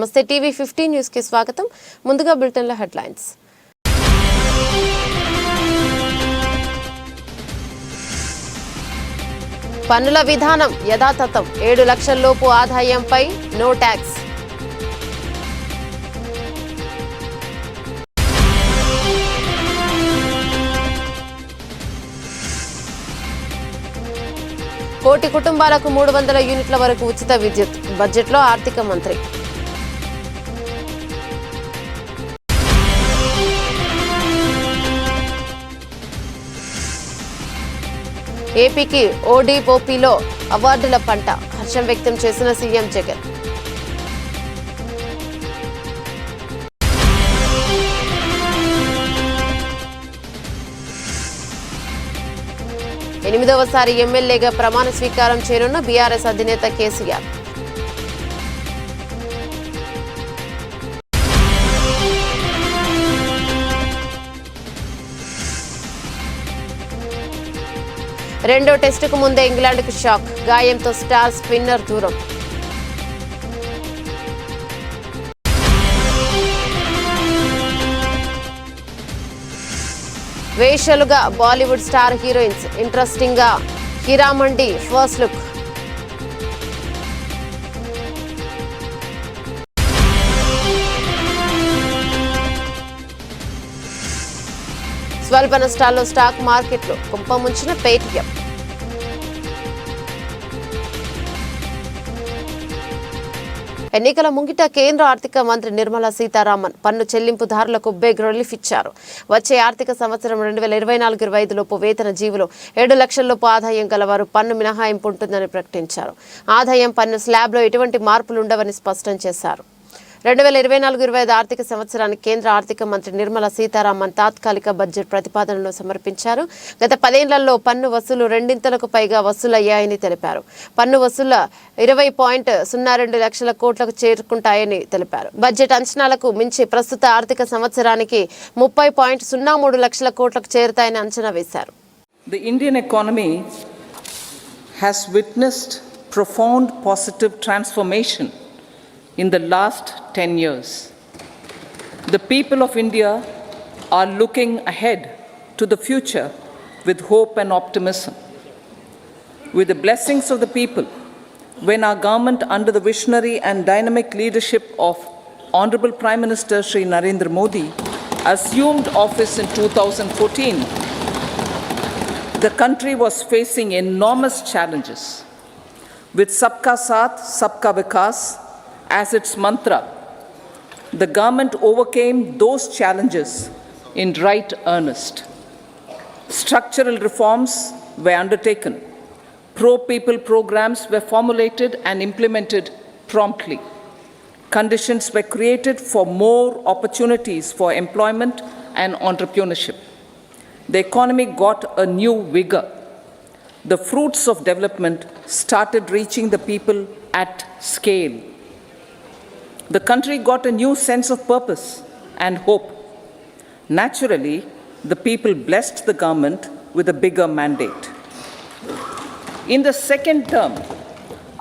నమస్తే TV 15 news కి స్వాగతం. ముందుగా బులెటిన్ లో హెడ్లైన్స్. పన్నుల విధానం యథాతథం, 7 లక్షల లోపు ఆదాయంపై నో ట్యాక్స్. కోటి కుటుంబాలకు 300 యూనిట్ల వరకు ఉచిత విద్యుత్. బడ్జెట్లో ఆర్థిక మంత్రి. ఏపీకి ఓడిఓపీలో అవార్డుల పంట, హర్షం వ్యక్తం చేసిన సీఎం జగన్. ఎనిమిదవసారి ఎమ్మెల్యేగా ప్రమాణ స్వీకారం చేయనున్న బీఆర్ఎస్ అధినేత కేసీఆర్. రెండో టెస్టుకు ముందే ఇంగ్లాండ్కు షాక్, గాయంతో స్టార్ స్పిన్నర్ దూరం. వేషలుగా బాలీవుడ్ స్టార్ హీరోయిన్స్, ఇంట్రెస్టింగ్ గా హీరామండి ఫస్ట్ లుక్. స్వల్ప నష్టాల్లో స్టాక్ మార్కెట్లు, కుంపముంచిన పేటీఎం. ఎన్నికల ముంగిట కేంద్ర ఆర్థిక మంత్రి నిర్మలా సీతారామన్ పన్ను చెల్లింపుదారులకు బిగ్ రిలీఫ్ ఇచ్చారు. వచ్చే ఆర్థిక సంవత్సరం 2024-25 లోపు వేతన జీవులు 7 లక్షల లోపు ఆదాయం గలవారు పన్ను మినహాయింపు ఉంటుందని ప్రకటించారు. ఆదాయం పన్ను స్లాబ్లో ఎటువంటి మార్పులు ఉండవని స్పష్టం చేశారు. 2024-25 ఆర్థిక సంవత్సరానికి కేంద్ర ఆర్థిక మంత్రి నిర్మలా సీతారామన్ తాత్కాలిక బడ్జెట్ ప్రతిపాదనలు సమర్పించారు. గత 10 ఏళ్లలో పన్ను వసూలు రెండింతలకు పైగా వసూలయ్యాయని తెలిపారు. పన్ను వసూళ్ల 20.02 లక్షల కోట్లకు చేరుకుంటాయని తెలిపారు. బడ్జెట్ అంచనాలకు మించి ప్రస్తుత ఆర్థిక సంవత్సరానికి 30.03 లక్షల కోట్లకు చేరుతాయని అంచనా వేశారు. The Indian economy has witnessed profound positive transformation in the last 10 years. The people of India are looking ahead to the future with hope and optimism. With the blessings of the people, when our government under the visionary and dynamic leadership of Honorable Prime Minister Shri Narendra Modi assumed office in 2014, the country was facing enormous challenges. With Sabka Saath, Sabka Vikas as its mantra, the government overcame those challenges in right earnest. Structural reforms were undertaken. Pro-people programs were formulated and implemented promptly. Conditions were created for more opportunities for employment and entrepreneurship. The economy got a new vigor. The fruits of development started reaching the people at scale. The country got a new sense of purpose and hope. Naturally, the people blessed the government with a bigger mandate. In the second term,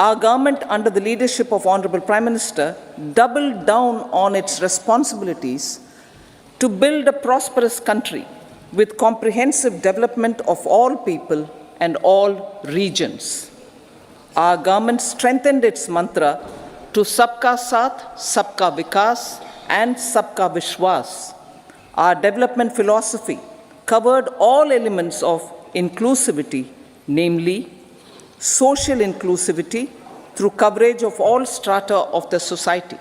our government under the leadership of Honorable Prime Minister doubled down on its responsibilities to build a prosperous country with comprehensive development of all people and all regions. Our government strengthened its mantra to Sabka Saath, Sabka Vikas and Sabka Vishwas. Our development philosophy covered all elements of inclusivity, namely social inclusivity through coverage of all strata of the society,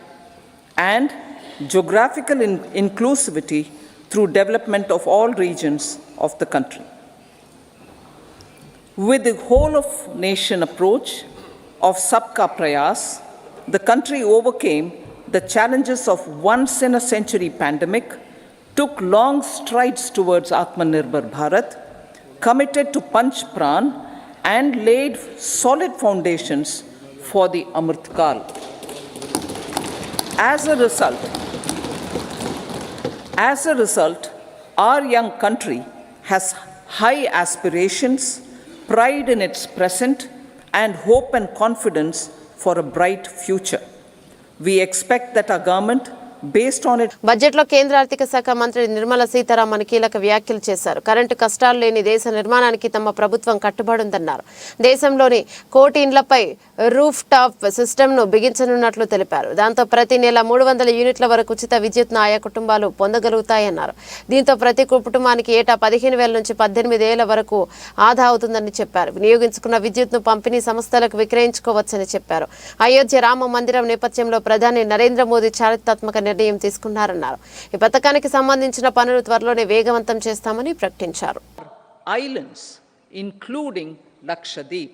and geographical inclusivity through development of all regions of the country. With the whole of nation approach of Sabka Prayas, the country overcame the challenges of once-in-a-century pandemic, took long strides towards Atmanirbhar Bharat, committed to Panch Pran, and laid solid foundations for the Amrit Kal. As a result, our young country has high aspirations, pride in its present, and hope and confidence for a bright future. We expect that our government, based on its బడ్జెట్లో కేంద్ర ఆర్థిక శాఖ మంత్రి నిర్మలా సీతారామన్ కీలక వ్యాఖ్యలు చేశారు. Current కష్టాలు లేని దేశ నిర్మాణానికి తమ ప్రభుత్వం కట్టుబడి ఉందన్నారు. దేశంలోని 1 కోటి ఇండ్లపై రూఫ్ టాప్ సిస్టమ్ను బిగించనున్నట్లు తెలిపారు. దాంతో ప్రతి నెల 300 యూనిట్ల వరకు ఉచిత విద్యుత్ను ఆయా కుటుంబాలు పొందగలుగుతాయన్నారు. దీంతో ప్రతి కుటుంబానికి ఏటా 15,000 నుంచి 18,000 వరకు ఆదా అవుతుందని చెప్పారు. వినియోగించుకున్న విద్యుత్ను పంపిణీ సంస్థలకు విక్రయించుకోవచ్చని చెప్పారు. అయోధ్య రామ మందిరం నేపథ్యంలో ప్రధాని నరేంద్ర మోదీ చారిత్రాత్మక నిర్ణయం తీసుకున్నారన్నారు. ఈ పథకానికి సంబంధించిన పనులు త్వరలోనే వేగవంతం చేస్తామని ప్రకటించారు. islands, including Lakshadweep.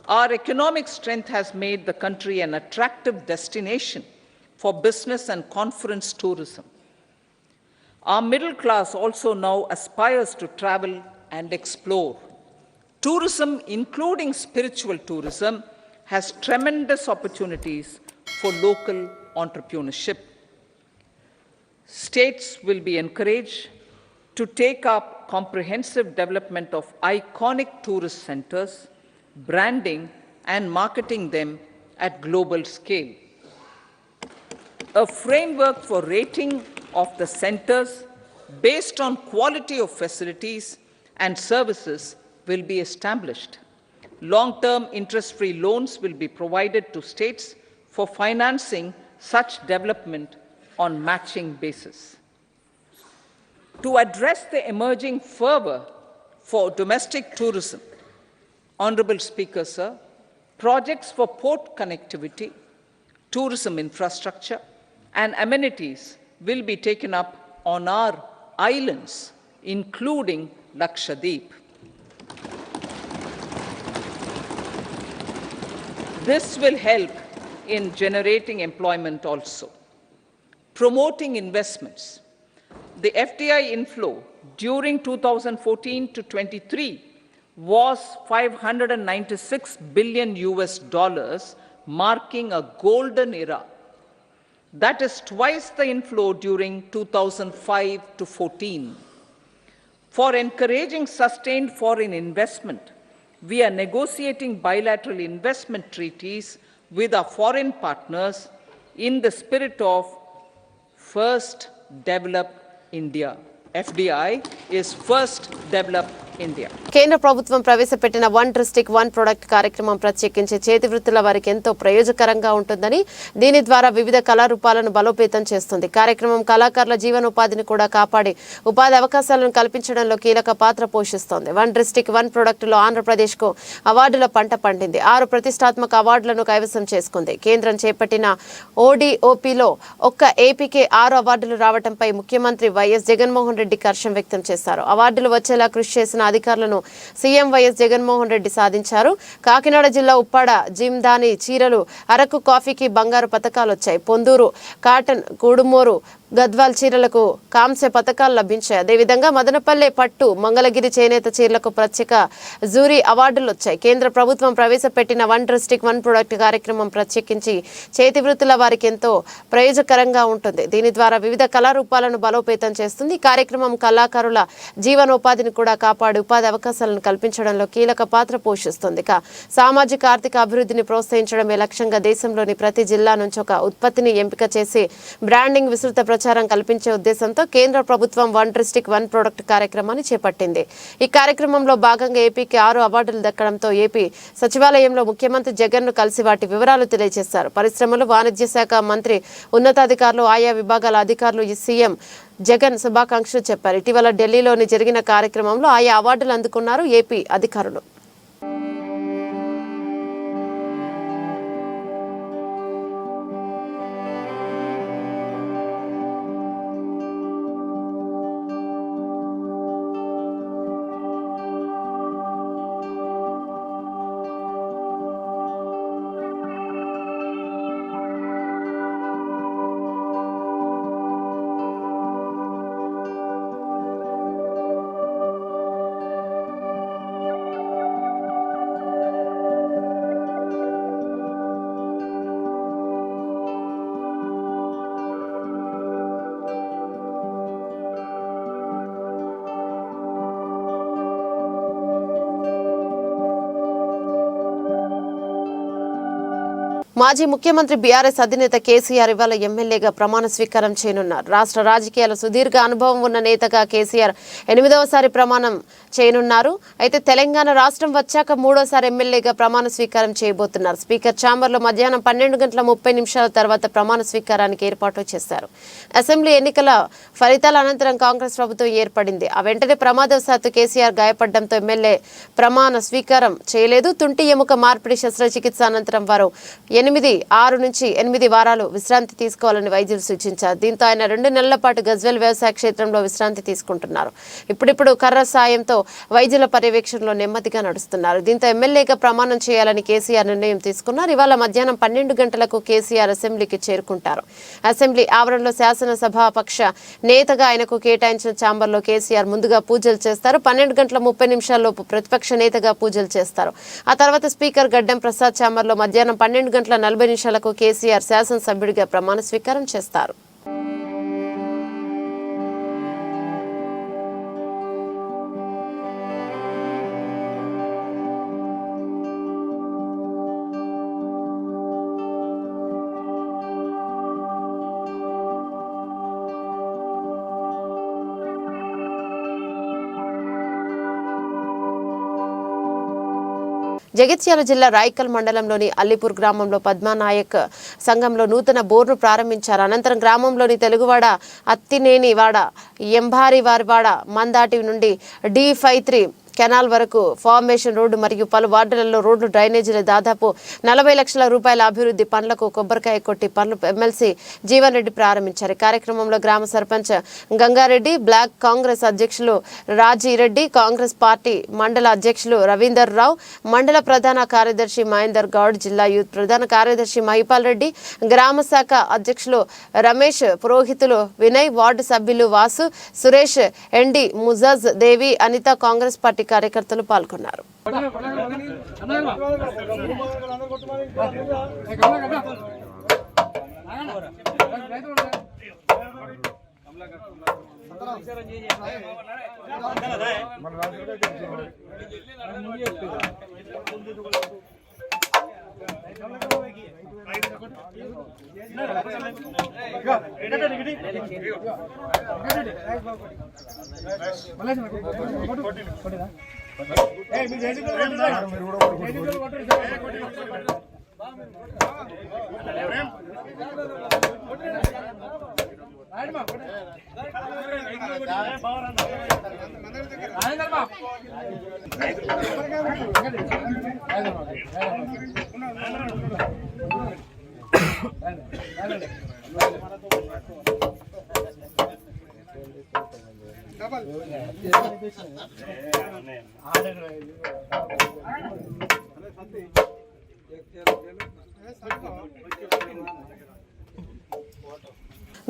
Our economic strength has made the country an attractive destination for business and conference tourism. Our middle class also now aspires to travel and explore. Tourism, including spiritual tourism, has tremendous opportunities for local entrepreneurship. States will be encouraged to take up comprehensive development of iconic tourist centers, branding and marketing them at global scale. A framework for rating of the centers based on quality of facilities and services will be established. Long-term interest-free loans will be provided to states for financing such development on matching basis. To address the emerging fervor for domestic tourism, Honorable Speaker, sir, projects for port connectivity, tourism infrastructure, and amenities will be taken up on our islands, including Lakshadweep. This will help in generating employment also. Promoting investments. The FDI inflow during 2014 to 23 was $596 billion, marking a golden era. That is twice the inflow during 2005 to 14. For encouraging sustained foreign investment, we are negotiating bilateral investment treaties with our foreign partners in the spirit of First Develop India. FDI is First Develop India. కేంద్ర ప్రభుత్వం ప్రవేశపెట్టిన one district one product కార్యక్రమం ప్రత్యేకించి చేతి వృత్తుల వారికి ఎంతో ప్రయోజకరంగా ఉంటుందని, దీని ద్వారా వివిధ కళారూపాలను బలోపేతం చేస్తుంది. కార్యక్రమం కళాకారుల జీవనోపాధిని కూడా కాపాడి ఉపాధి అవకాశాలను కల్పించడంలో కీలక పాత్ర పోషిస్తోంది. వన్ డిస్ట్రిక్ట్ వన్ ప్రొడక్టులో ఆంధ్రప్రదేశ్కు అవార్డుల పంట పండింది. 6 ప్రతిష్టాత్మక అవార్డులను కైవసం చేసుకుంది. కేంద్రం చేపట్టిన ODOPలో ఒక్క ఏపీకే 6 అవార్డులు రావడంపై ముఖ్యమంత్రి వైఎస్ జగన్మోహన్ రెడ్డి హర్షం వ్యక్తం చేశారు. అవార్డులు వచ్చేలా కృషి చేసిన అధికారులను సీఎం వైఎస్ జగన్మోహన్ రెడ్డి సాధించారు. కాకినాడ జిల్లా ఉప్పాడ జిమ్దాని చీరలు, అరకు కాఫీకి బంగారు పతకాలు వచ్చాయి. పొందూరు కాటన్, కుడుమూరు గద్వాల్ చీరలకు కాంస్య పతకాలు లభించాయి. అదేవిధంగా మదనపల్లె పట్టు, మంగళగిరి చేనేత చీరలకు ప్రత్యేక జూరీ అవార్డులు వచ్చాయి. కేంద్ర ప్రభుత్వం ప్రవేశపెట్టిన వన్ డిస్ట్రిక్ట్ వన్ ప్రొడక్ట్ కార్యక్రమం ప్రత్యేకించి చేతి వృత్తుల వారికి ఎంతో ప్రయోజకరంగా ఉంటుంది. దీని ద్వారా వివిధ కళారూపాలను బలోపేతం చేస్తుంది. ఈ కార్యక్రమం కళాకారుల జీవనోపాధిని కూడా కాపాడి ఉపాధి అవకాశాలను కల్పించడంలో కీలక పాత్ర పోషిస్తుంది. సామాజిక ఆర్థిక అభివృద్ధిని ప్రోత్సహించడమే లక్ష్యంగా దేశంలోని ప్రతి జిల్లా నుంచి ఒక ఉత్పత్తిని ఎంపిక చేసి బ్రాండింగ్ విస్తృత ప్రచారం కల్పించే ఉద్దేశంతో కేంద్ర ప్రభుత్వం వన్ డిస్ట్రిక్ట్ వన్ ప్రొడక్ట్ కార్యక్రమాన్ని చేపట్టింది. ఈ కార్యక్రమంలో భాగంగా ఏపీకి 6 అవార్డులు దక్కడంతో ఏపీ సచివాలయంలో ముఖ్యమంత్రి జగన్ను కలిసి వాటి వివరాలు తెలియజేశారు. పరిశ్రమలు, వాణిజ్య శాఖ మంత్రి, ఉన్నతాధికారులు, ఆయా విభాగాల అధికారులు ఈ సీఎం జగన్ శుభాకాంక్షలు చెప్పారు. ఇటీవల ఢిల్లీలోని జరిగిన కార్యక్రమంలో ఆయా అవార్డులు అందుకున్నారు ఏపీ అధికారులు. మాజీ ముఖ్యమంత్రి బీఆర్ఎస్ అధినేత కేసీఆర్ ఇవాళ ఎమ్మెల్యేగా ప్రమాణ స్వీకారం చేయనున్నారు. రాష్ట్ర రాజకీయాల సుదీర్ఘ అనుభవం ఉన్న నేతగా కేసీఆర్ 8వసారి ప్రమాణం చేయనున్నారు. అయితే తెలంగాణ రాష్ట్రం వచ్చాక 3వసారి ఎమ్మెల్యేగా ప్రమాణ స్వీకారం చేయబోతున్నారు. స్పీకర్ ఛాంబర్లో మధ్యాహ్నం 12:30 తర్వాత ప్రమాణ స్వీకారానికి ఏర్పాటు చేశారు. అసెంబ్లీ ఎన్నికల ఫలితాల అనంతరం కాంగ్రెస్ ప్రభుత్వం ఏర్పడింది. ఆ వెంటనే ప్రమాదవశాత్తు కేసీఆర్ గాయపడడంతో ఎమ్మెల్యే ప్రమాణ స్వీకారం చేయలేదు. తుంటి ఎముక మార్పిడి శస్త్రచికిత్స అనంతరం వారు 6 నుంచి 8 వారాలు విశ్రాంతి తీసుకోవాలని వైద్యులు సూచించారు. దీంతో ఆయన 2 నెలల పాటు గజ్వేల్ వ్యవసాయ క్షేత్రంలో విశ్రాంతి తీసుకుంటున్నారు. ఇప్పుడిప్పుడు కర్ర సాయంతో వైద్యుల పర్యవేక్షణలో నెమ్మదిగా నడుస్తున్నారు. దీంతో ఎమ్మెల్యేగా ప్రమాణం చేయాలని కేసీఆర్ నిర్ణయం తీసుకున్నారు. ఇవాళ మధ్యాహ్నం 12 గంటలకు కేసీఆర్ అసెంబ్లీకి చేరుకుంటారు. అసెంబ్లీ ఆవరణలో శాసనసభాపక్ష నేతగా ఆయనకు కేటాయించిన ఛాంబర్లో కేసీఆర్ ముందుగా పూజలు చేస్తారు. 12:30 ప్రతిపక్ష నేతగా పూజలు చేస్తారు. ఆ తర్వాత స్పీకర్ గడ్డం ప్రసాద్ ఛాంబర్లో మధ్యాహ్నం 12:40 కేసీఆర్ శాసనసభ్యుడిగా ప్రమాణ స్వీకారం చేస్తారు. జగిత్యాల జిల్లా రాయికల్ మండలంలోని అల్లిపూర్ గ్రామంలో పద్మానాయక్ సంఘంలో నూతన బోర్ను ప్రారంభించారు. అనంతరం గ్రామంలోని తెలుగువాడ, అత్తినేనివాడ, ఎంబారివారివాడ, మందాటి నుండి D53 కెనాల్ వరకు ఫార్మేషన్ రోడ్డు మరియు పలు వార్డులలో రోడ్లు, డ్రైనేజీలు దాదాపు 40 లక్షల రూపాయల అభివృద్ధి పనులకు కొబ్బరికాయ కొట్టి పనులు ఎమ్మెల్సీ జీవన్ రెడ్డి ప్రారంభించారు. కార్యక్రమంలో గ్రామ సర్పంచ్ గంగారెడ్డి, బ్లాక్ కాంగ్రెస్ అధ్యక్షులు రాజీరెడ్డి, కాంగ్రెస్ పార్టీ మండల అధ్యక్షులు రవీందర్ రావు, మండల ప్రధాన కార్యదర్శి మహేందర్ గౌడ్, జిల్లా యూత్ ప్రధాన కార్యదర్శి మహిపాల్ రెడ్డి, గ్రామ శాఖ అధ్యక్షులు రమేష్, పురోహితులు వినయ్, వార్డు సభ్యులు వాసు, సురేష్, ఎండి ముజాజ్ దేవి, అనిత, కాంగ్రెస్ పార్టీ కార్యకర్తలు పాల్గొన్నారు.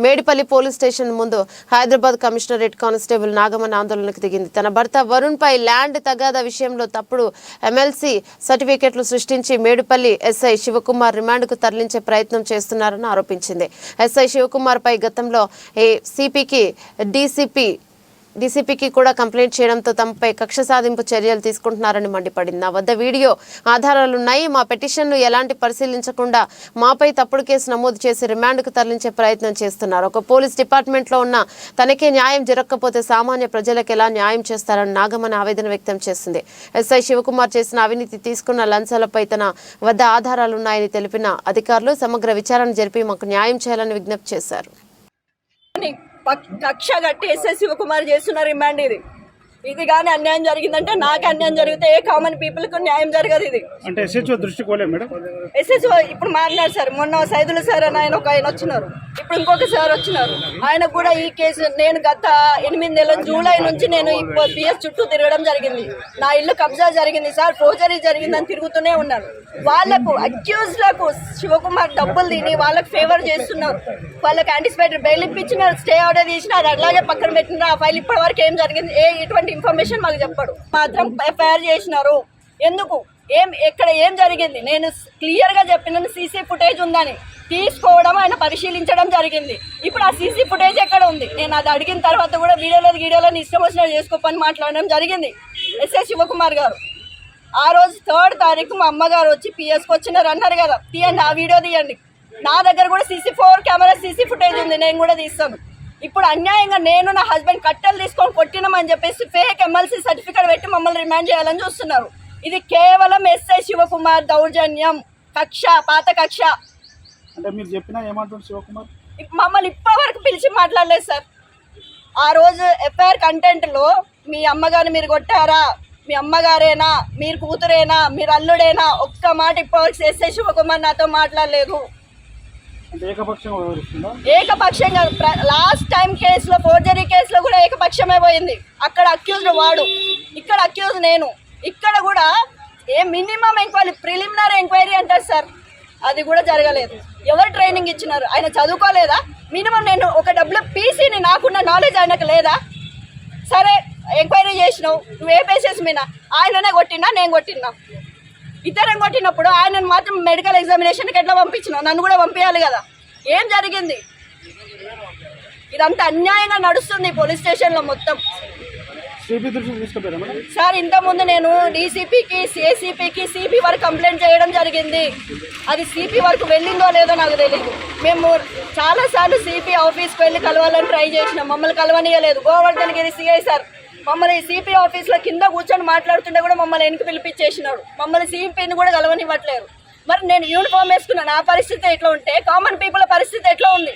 మేడిపల్లి పోలీస్ స్టేషన్ ముందు హైదరాబాద్ కమిషనరేట్ కానిస్టేబుల్ నాగమన్ ఆందోళనకు దిగింది. తన భర్త వరుణ్ పై ల్యాండ్ తగాదా విషయంలో తప్పుడు ఎమ్మెల్సీ సర్టిఫికెట్లు సృష్టించి మేడిపల్లి ఎస్ఐ శివకుమార్ రిమాండ్కు తరలించే ప్రయత్నం చేస్తున్నారని ఆరోపించింది. ఎస్ఐ శివకుమార్ పై గతంలో డీసీపీకి కూడా కంప్లైంట్ చేయడంతో తమపై కక్ష సాధింపు చర్యలు తీసుకుంటున్నారని మండిపడింది. నా వద్ద వీడియో ఆధారాలున్నాయి. మా పిటిషన్ను ఎలాంటి పరిశీలించకుండా మాపై తప్పుడు కేసు నమోదు చేసి రిమాండ్కు తరలించే ప్రయత్నం చేస్తున్నారు. ఒక పోలీస్ డిపార్ట్మెంట్లో ఉన్న తనకే న్యాయం జరగకపోతే సామాన్య ప్రజలకు ఎలా న్యాయం చేస్తారని నాగమన్ ఆవేదన వ్యక్తం చేసింది. ఎస్ఐ శివకుమార్ చేసిన అవినీతి, తీసుకున్న లంచాలపై తన వద్ద ఆధారాలున్నాయని తెలిపిన అధికారులు సమగ్ర విచారణ జరిపి మాకు న్యాయం చేయాలని విజ్ఞప్తి చేశారు. కక్ష కట్టి ఎస్ఎస్ శివకుమార్ చేస్తున్న రిమాండ్ ఇది కానీ అన్యాయం జరిగిందంటే నాకు అన్యాయం జరిగితే ఏ కామన్ పీపుల్ కు న్యాయం జరగదు. ఇది అంటే ఎస్హెచ్ఓ దృష్టి కోలే మేడం. ఎస్హెచ్ఓ ఇప్పుడు మారినారు సార్. మొన్న సైదుల సార్ అని ఆయన వచ్చినారు, ఇప్పుడు ఇంకొక సార్ వచ్చినారు. ఆయన కూడా ఈ కేసు నేను గత 8 నెలల జూలై నుంచి నేను పిఎస్ చుట్టూ తిరగడం జరిగింది. నా ఇల్లు కబ్జా జరిగింది సార్, ఫోర్జరీ జరిగిందని తిరుగుతూనే ఉన్నాను. వాళ్లకు అక్యూజ్లకు శివకుమార్ డబ్బులు తిని వాళ్ళకి ఫేవర్ చేస్తున్నారు. వాళ్ళకి యాంటిసిపేటెడ్ బెయిల్ ఇప్పించిన, స్టే ఆర్డర్ చేసిన, అది అట్లాగే పక్కన పెట్టిన. ఆ ఫైల్ ఇప్పటి వరకు ఏం జరిగింది, ఇటువంటి ఇన్ఫర్మేషన్ మాకు చెప్పడు. మాత్రం ఎఫ్ఐఆర్ చేసినారు. ఎందుకు, ఎక్కడ ఏం జరిగింది నేను క్లియర్ గా చెప్పిన. సీసీ ఫుటేజ్ ఉందని తీసుకోవడం, ఆయన పరిశీలించడం జరిగింది. ఇప్పుడు ఆ సీసీ ఫుటేజ్ ఎక్కడ ఉంది? నేను అది అడిగిన తర్వాత కూడా వీడియోలో ఇష్టం వచ్చినట్టు చేసుకోపని మాట్లాడడం జరిగింది ఎస్ఐ శివకుమార్ గారు. ఆ రోజు 3rd తారీఖు మా అమ్మగారు వచ్చి పిఎస్కి వచ్చినారు అన్నారు కదా, తీయండి ఆ వీడియో తీయండి. నా దగ్గర కూడా CC4 కెమెరా CC ఫుటేజ్ ఉంది, నేను కూడా తీస్తాను. ఇప్పుడు అన్యాయంగా నేను నా హస్బెండ్ కట్టెలు తీసుకొని కొట్టినామని చెప్పేసి ఫేక్ MLC సర్టిఫికేట్ పెట్టి మమ్మల్ని రిమాండ్ చేయాలని చూస్తున్నారు. ఇది కేవలం ఎస్ఐ శివకుమార్ దౌర్జన్యం, కక్ష, పాత కక్ష. అంటే మీరు చెప్పినా ఏమంటారు శివకుమార్? మమ్మల్ని ఇప్పటివరకు పిలిచి మాట్లాడలేదు సార్. ఆ రోజు FIR కంటెంట్లో మీ అమ్మగారిని మీరు కొట్టారా, మీ అమ్మగారేనా, మీరు కూతురేనా, మీరు అల్లుడేనా, ఒక్క మాట ఇప్పటివరకు ఎస్ఐ శివకుమార్ నాతో మాట్లాడలేదు. ఏకపక్షంగా లాస్ట్ టైం కేసులో, ఫోర్జరీ కేసులో కూడా ఏకపక్షమే పోయింది. అక్కడ అక్యూజ్డ్ వాడు, ఇక్కడ అక్యూజ్ నేను. ఇక్కడ కూడా మినిమం ఎంక్వైరీ, ప్రిలిమినరీ ఎంక్వైరీ అంటారు సార్, అది కూడా జరగలేదు. ఎవరు ట్రైనింగ్ ఇచ్చినారు? ఆయన చదువుకోలేదా? మినిమం నేను ఒక WPCని నాకున్న నాలెడ్జ్ ఆయనకు లేదా? సరే ఎంక్వైరీ చేసినావు, నువ్వు ఏ బేసిస్ మీద? ఆయననే కొట్టినా, నేను కొట్టినా, ఇతరం కొట్టినప్పుడు ఆయనను మాత్రం మెడికల్ ఎగ్జామినేషన్కి ఎట్లా పంపించినావు? నన్ను కూడా పంపించాలి కదా. ఏం జరిగింది? ఇదంతా అన్యాయంగా నడుస్తుంది పోలీస్ స్టేషన్లో మొత్తం. సార్ ఇంతకుముందు నేను DCPకి, ACPకి, CP వరకు కంప్లైంట్ చేయడం జరిగింది. అది CP వరకు వెళ్ళిందో లేదో నాకు తెలియదు. మేము చాలాసార్లు CP ఆఫీస్కి వెళ్ళి కలవాలని ట్రై చేసినాం, మమ్మల్ని కలవనీయలేదు. గోవర్ధన్ గిరి CI సార్ మమ్మల్ని CP ఆఫీస్లో కింద కూర్చొని మాట్లాడుతుంటే కూడా మమ్మల్ని వెనక్కి పిలిపించేసినాడు. మమ్మల్ని CPని కూడా కలవనివ్వట్లేరు. మరి నేను యూనిఫామ్ వేసుకున్న నా పరిస్థితి ఎట్లా ఉంటే కామన్ పీపుల్ పరిస్థితి ఎట్లా ఉంది?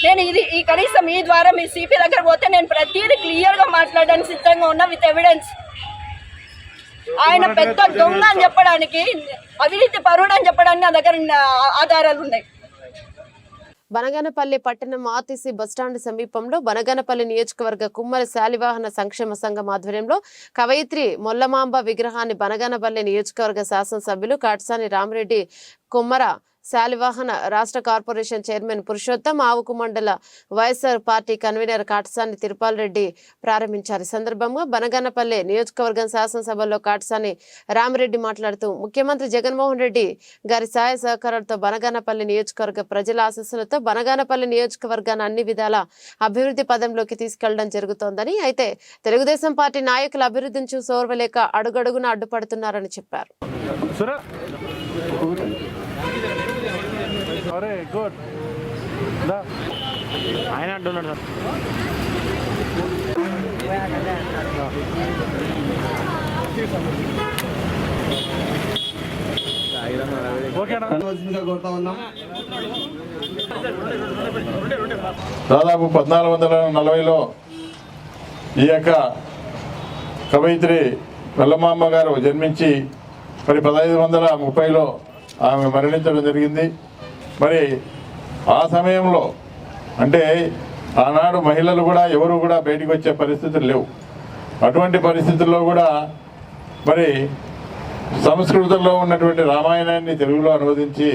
నేను ఈ కనీసం ఈ ద్వారా మీ CP దగ్గర పోతే నేను ప్రతిదీ క్లియర్గా మాట్లాడడానికి సిద్ధంగా ఉన్నా, విత్ ఎవిడెన్స్. ఆయన పెద్ద దొంగ అని చెప్పడానికి, అవినీతి పరుడు అని చెప్పడానికి నా దగ్గర ఆధారాలు ఉన్నాయి. బనగానపల్లి పట్టణం ఆర్టీసీ బస్టాండ్ సమీపంలో బనగానపల్లి నియోజకవర్గ కుమ్మరి శాలివాహన సంక్షేమ సంఘం ఆధ్వర్యంలో కవయిత్రి మొల్లమాంబ విగ్రహాన్ని బనగానపల్లి నియోజకవర్గ శాసనసభ్యులు కాట్సాని రామరెడ్డి కుమ్మర శాలివాహన రాష్ట్ర కార్పొరేషన్ చైర్మన్ పురుషోత్తం, ఆవుకు మండల వైఎస్ఆర్ పార్టీ కన్వీనర్ కాట్సాని తిరుపాల్ రెడ్డి ప్రారంభించారు. ఈ సందర్భంగా బనగానపల్లి నియోజకవర్గం శాసనసభలో కాట్సాని రామరెడ్డి మాట్లాడుతూ, ముఖ్యమంత్రి జగన్మోహన్ రెడ్డి గారి సహాయ సహకారాలతో బనగానపల్లి నియోజకవర్గ ప్రజల ఆశీస్సులతో బనగానపల్లి నియోజకవర్గాన్ని అన్ని విధాల అభివృద్ధి పదంలోకి తీసుకెళ్లడం జరుగుతోందని, అయితే తెలుగుదేశం పార్టీ నాయకుల అభివృద్ధిని చూసి ఓర్వలేక అడుగడుగున అడ్డుపడుతున్నారని చెప్పారు. అరే గుడ్ ఆయన అంటున్నాడు సార్. దాదాపు 1440లో ఈ యొక్క కవయిత్రి మొల్లమాంబ గారు జన్మించి మరి 1530లో ఆమె మరణించడం జరిగింది. మరి ఆ సమయంలో అంటే ఆనాడు మహిళలు కూడా ఎవరు కూడా బయటికి వచ్చే పరిస్థితులు లేవు. అటువంటి పరిస్థితుల్లో కూడా మరి సంస్కృతంలో ఉన్నటువంటి రామాయణాన్ని తెలుగులో అనువదించి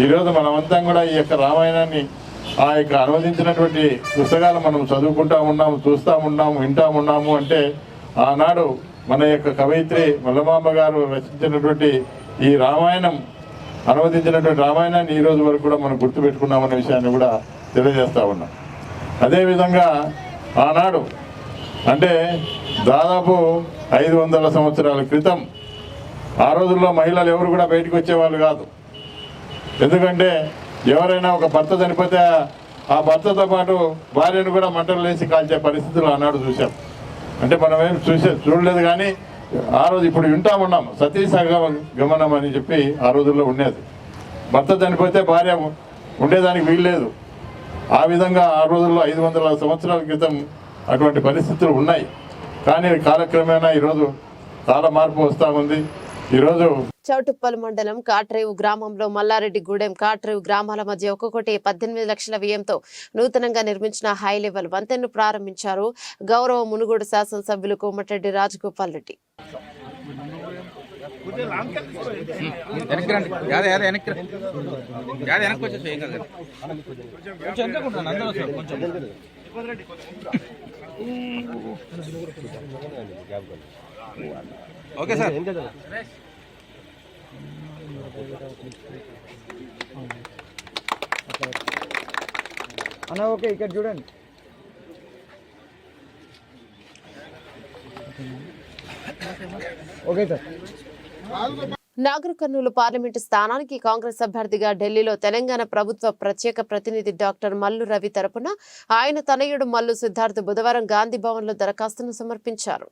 ఈరోజు మనమంతా కూడా ఈ యొక్క రామాయణాన్ని, ఆ యొక్క అనువదించినటువంటి పుస్తకాలు మనం చదువుకుంటా ఉన్నాము, చూస్తూ ఉన్నాము, వింటా ఉన్నాము. అంటే ఆనాడు మన యొక్క కవయిత్రి మొల్లమాంబ గారు రచించినటువంటి ఈ రామాయణం, అనువదించినటువంటి రామాయణాన్ని ఈ రోజు వరకు కూడా మనం గుర్తుపెట్టుకున్నామనే విషయాన్ని కూడా తెలియజేస్తూ ఉన్నాం. అదేవిధంగా ఆనాడు అంటే దాదాపు 500 సంవత్సరాల క్రితం ఆ రోజుల్లో మహిళలు ఎవరు కూడా బయటకు వచ్చేవాళ్ళు కాదు. ఎందుకంటే ఎవరైనా ఒక భర్త చనిపోతే ఆ భర్తతో పాటు భార్యను కూడా మంటలు వేసి కాల్చే పరిస్థితులు ఆనాడు చూసాం. అంటే మనం ఏం చూడలేదు కానీ ఆ రోజు ఇప్పుడు వింటా ఉన్నాం, సతీ గమనం అని చెప్పి ఆ రోజుల్లో ఉండేది. భర్త చనిపోతే భార్య ఉండేదానికి వీల్లేదు. ఆ విధంగా ఆ రోజుల్లో 500 సంవత్సరాల క్రితం అటువంటి పరిస్థితులు ఉన్నాయి. కానీ కాలక్రమేణా ఈరోజు చాలా మార్పు వస్తూ ఉంది. ఈరోజు చౌటుప్పల్ మండలం కాట్రేవు గ్రామంలో మల్లారెడ్డిగూడెం కాట్రేవు గ్రామాల మధ్య ఒక్కొక్కటి 18 లక్షల వ్యయంతో నూతనంగా నిర్మించిన హై లెవెల్ వంతెనను ప్రారంభించారు గౌరవ మునుగోడు శాసనసభ్యులు కోమటిరెడ్డి రాజగోపాల్ రెడ్డి. Okay sir. అన్న ఓకే ఇక్కడ చూడండి. Okay sir. Nagar Kurnool parliament స్థానానికి కాంగ్రెస్ అభ్యర్థిగా ఢిల్లీలో తెలంగాణ ప్రభుత్వ ప్రత్యేక ప్రతినిధి డాక్టర్ మల్లు రవి తరపున ఆయన తనయుడు మల్లు సిద్ధార్థ్ బుధవారం గాంధీ భవన్లో దరఖాస్తును సమర్పించారు.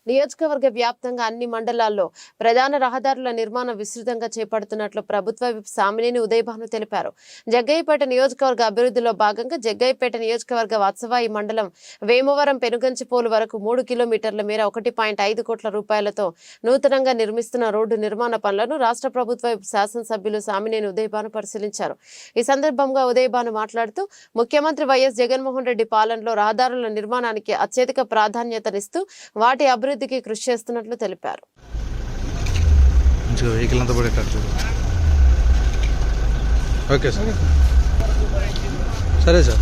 నియోజకవర్గ వ్యాప్తంగా అన్ని మండలాల్లో ప్రధాన రహదారుల నిర్మాణం విస్తృతంగా చేపడుతున్నట్లు ప్రభుత్వ విప్ సామినేని ఉదయభాను తెలిపారు. జగ్గయ్యపేట నియోజకవర్గ అభివృద్ధిలో భాగంగా జగ్గయ్యపేట నియోజకవర్గ వాత్సవాయి మండలం వేమవరం పెనుగంచిపోలు వరకు 3 కిలోమీటర్ల మేర 1.5 కోట్ల రూపాయలతో నూతనంగా నిర్మిస్తున్న రోడ్డు నిర్మాణ పనులను రాష్ట్ర ప్రభుత్వ విప్ శాసనసభ్యులు సామినేని ఉదయభాను పరిశీలించారు. ఈ సందర్భంగా ఉదయభాను మాట్లాడుతూ ముఖ్యమంత్రి వైఎస్ జగన్మోహన్ రెడ్డి పాలనలో రహదారుల నిర్మాణానికి అత్యధిక ప్రాధాన్యతనిస్తూ వాటి అభివృద్ధికి కృషి చేస్తున్నట్లు తెలిపారు. Okay sir. సరే సార్.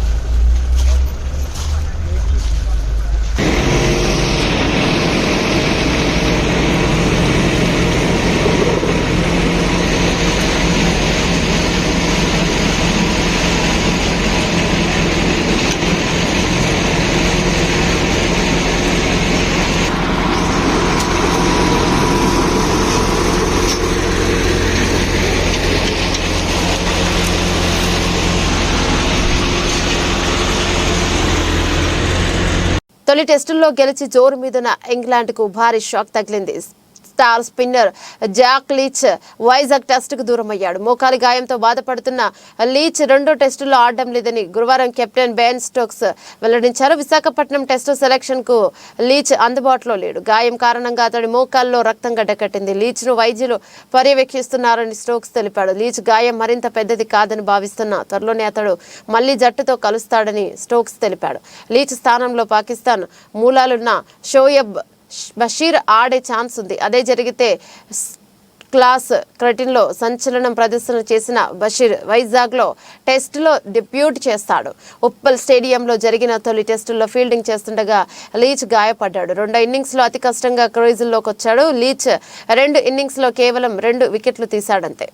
తొలి టెస్టుల్లో గెలిచి జోరు మీదున్న ఇంగ్లాండ్కు భారీ షాక్ తగిలింది. Star spinner Jack Leach Vizag టెస్టుకు దూరమయ్యాడు. మోకాలి గాయంతో బాధపడుతున్న లీచ్ రెండో టెస్టులో ఆడడం లేదని గురువారం కెప్టెన్ బెన్ స్టోక్స్ వెల్లడించారు. విశాఖపట్నం టెస్టు సెలక్షన్ కు లీచ్ అందుబాటులో లేడు. గాయం కారణంగా అతడి మోకాల్లో రక్తం గడ్డకట్టింది. లీచ్ ను వైద్యులు పర్యవేక్షిస్తున్నారని స్టోక్స్ తెలిపాడు. లీచ్ గాయం మరింత పెద్దది కాదని భావిస్తున్నా త్వరలోనే అతడు మళ్లీ జట్టుతో కలుస్తాడని స్టోక్స్ తెలిపాడు. లీచ్ స్థానంలో పాకిస్తాన్ మూలాలున్న షోయబ్ బషీర్ ఆడే ఛాన్స్ ఉంది. అదే జరిగితే క్లాస్ క్రికెట్లో సంచలనం ప్రదర్శన చేసిన బషీర్ వైజాగ్లో టెస్టులో డెబ్యూట్ చేస్తాడు. ఉప్పల్ స్టేడియంలో జరిగిన తొలి టెస్టుల్లో ఫీల్డింగ్ చేస్తుండగా లీచ్ గాయపడ్డాడు. 2 ఇన్నింగ్స్లో అతి కష్టంగా క్రూజిల్లోకి వచ్చాడు. లీచ్ 2 ఇన్నింగ్స్లో కేవలం 2 వికెట్లు తీశాడంతే.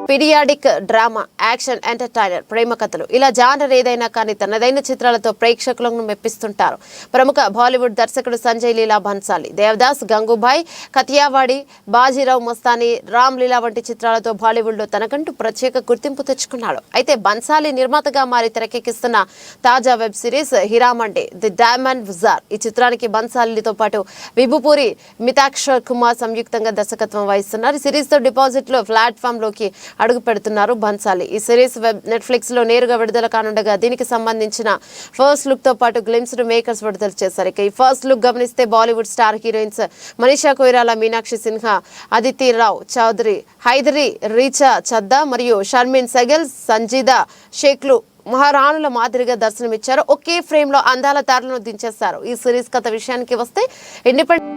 పీరియాడిక్ డ్రామా, యాక్షన్, ఎంటర్టైనర్, ప్రేమ కథలు ఇలా జానర్ ఏదైనా కానీ తనదైన చిత్రాలతో ప్రేక్షకులను మెప్పిస్తుంటారు ప్రముఖ బాలీవుడ్ దర్శకుడు సంజయ్ లీలా బన్సాలి. దేవదాస్, గంగూభాయ్, కతియావాడి, బాజీరావు మస్తానీ, రామ్ లీలా వంటి చిత్రాలతో బాలీవుడ్లో తనకంటూ ప్రత్యేక గుర్తింపు తెచ్చుకున్నాడు. అయితే బన్సాలి నిర్మాతగా మారి తెరకెక్కిస్తున్న తాజా web series Heeramandi the Diamond Bazaar. ఈ చిత్రానికి బన్సాలితో పాటు విభుపూరి, మితాక్షర్ కుమార్ సంయుక్తంగా దర్శకత్వం వహిస్తున్నారు. ఈ సిరీస్ తో డిపాజిట్ లో ప్లాట్ఫామ్ లోకి అడుగు పెడుతున్నారు బన్సాలి. ఈ సిరీస్ నెట్ఫ్లిక్స్ లో నేరుగా విడుదల కానుండగా దీనికి సంబంధించిన ఫస్ట్ లుక్ తో పాటు గ్లిమ్స్ ను మేకర్స్ విడుదల చేశారు. ఇక ఈ ఫస్ట్ లుక్ గమనిస్తే బాలీవుడ్ స్టార్ హీరోయిన్స్ మనీషా కొయిరాలా, మీనాక్షి సిన్హా, అదితి రావ్ చౌదరి, హైదరీ, రీచా చద్దా మరియు షర్మిన్ సెగల్, సంజీదా షేక్లు మహారాణుల మాదిరిగా దర్శనమిచ్చారు. ఒకే ఫ్రేమ్ లో అందాల తారలను దించేస్తారు. ఈ సిరీస్ కథ విషయానికి వస్తే ఇండిపెండెంట్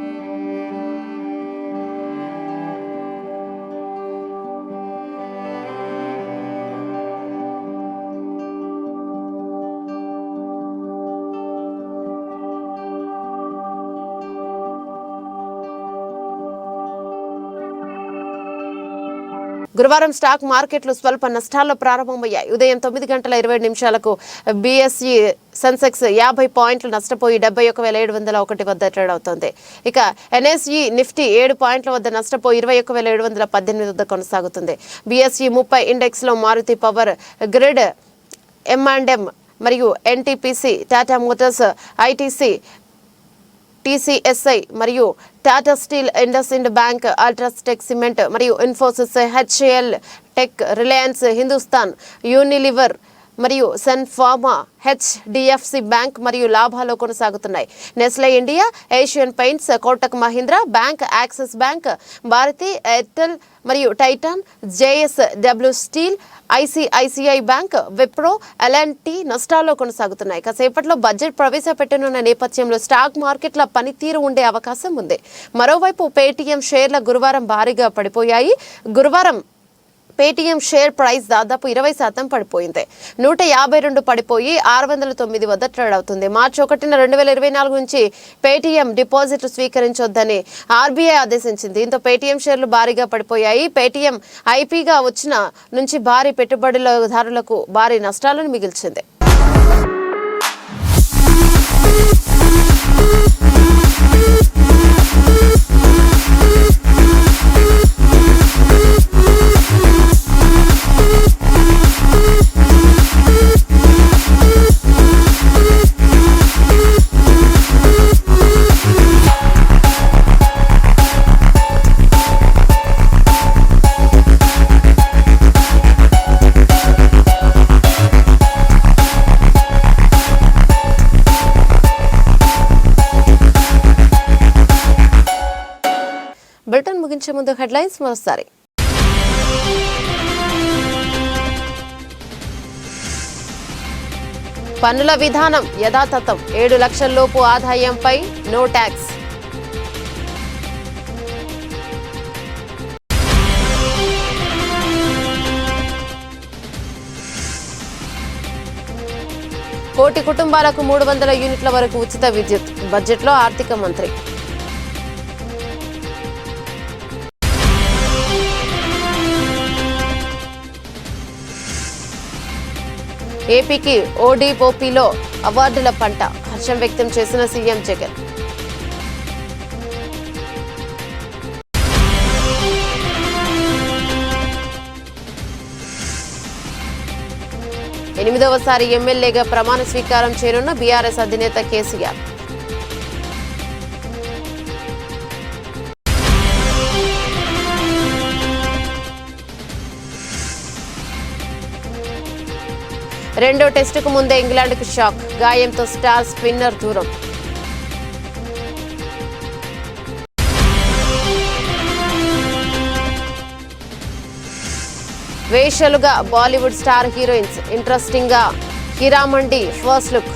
గురువారం స్టాక్ మార్కెట్లు స్వల్ప నష్టాల్లో ప్రారంభమయ్యాయి. ఉదయం 9:20 బీఎస్ఈ సెన్సెక్స్ 50 పాయింట్లు నష్టపోయి 71,701 వద్ద ట్రేడ్ అవుతోంది. ఇక ఎన్ఎస్ఈ నిఫ్టీ 7 పాయింట్ల వద్ద నష్టపోయి 21,718 వద్ద కొనసాగుతుంది. బీఎస్ఈ 30 ఇండెక్స్ లో మారుతి పవర్ గ్రిడ్, M&M మరియు NTPC, Tata Motors, ITC, TCSI మరియు Tata Steel, IndusInd Bank, UltraTech Cement మరియు Infosys, HCL Tech, Reliance, Hindustan Unilever, మరియు సన్ ఫార్మా, హెచ్డిఎఫ్సి బ్యాంక్ మరియు లాభాల్లో కొనసాగుతున్నాయి. Nestle India, Asian Paints, Kotak Mahindra Bank, Axis Bank, Bharti Airtel మరియు Titan, JSW Steel, ICICI Bank, Wipro, L and T నష్టాల్లో కొనసాగుతున్నాయి. కాసేపట్లో బడ్జెట్ ప్రవేశపెట్టనున్న నేపథ్యంలో స్టాక్ మార్కెట్ల పనితీరు ఉండే అవకాశం ఉంది. మరోవైపు పేటీఎం షేర్ల గురువారం భారీగా పడిపోయాయి. గురువారం పేటీఎం షేర్ ప్రైస్ దాదాపు 20% పడిపోయింది. 152 పడిపోయి 609 వద్ద ట్రేడ్ అవుతుంది. మార్చి 1, 2024 నుంచి పేటీఎం డిపాజిట్లు స్వీకరించొద్దని ఆర్బీఐ ఆదేశించింది. దీంతో పేటీఎం షేర్లు భారీగా పడిపోయాయి. పేటీఎం ఐపీగా వచ్చిన నుంచి భారీ పెట్టుబడిదారులకు భారీ నష్టాలను మిగిల్చింది. బులెటిన్ ముగించే ముందు హెడ్లైన్స్ మరోసారి. పన్నుల విధానం యథాతథం, 7 లక్షల లోపు ఆదాయంపై నో ట్యాక్స్. కోటి కుటుంబాలకు 300 యూనిట్ల వరకు ఉచిత విద్యుత్. బడ్జెట్లో ఆర్థిక మంత్రి. ఏపీకి ఓడిఓపీలో అవార్డుల పంట, హర్షం వ్యక్తం చేసిన సీఎం జగన్. ఎనిమిదవసారి ఎమ్మెల్యేగా ప్రమాణ స్వీకారం చేయనున్న బీఆర్ఎస్ అధినేత కేసీఆర్. రెండో టెస్టుకు ముందే ఇంగ్లాండ్కు షాక్, గాయంతో స్టార్ స్పిన్నర్ దూరం. వేషలుగా బాలీవుడ్ స్టార్ హీరోయిన్స్, ఇంట్రెస్టింగ్ గా హీరామండి ఫస్ట్ లుక్.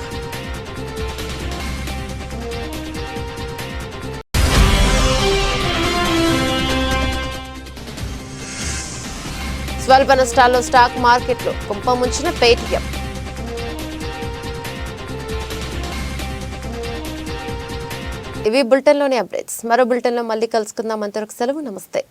స్వల్ప నష్టాల్లో స్టాక్ మార్కెట్లు, కుంపముంచిన పేటీఎం. ఇవి బులెటిన్లోని అప్డేట్స్. మరో బులెటిన్లో మళ్ళీ కలుసుకుందాం. అంతవరకు సెలవు, నమస్తే.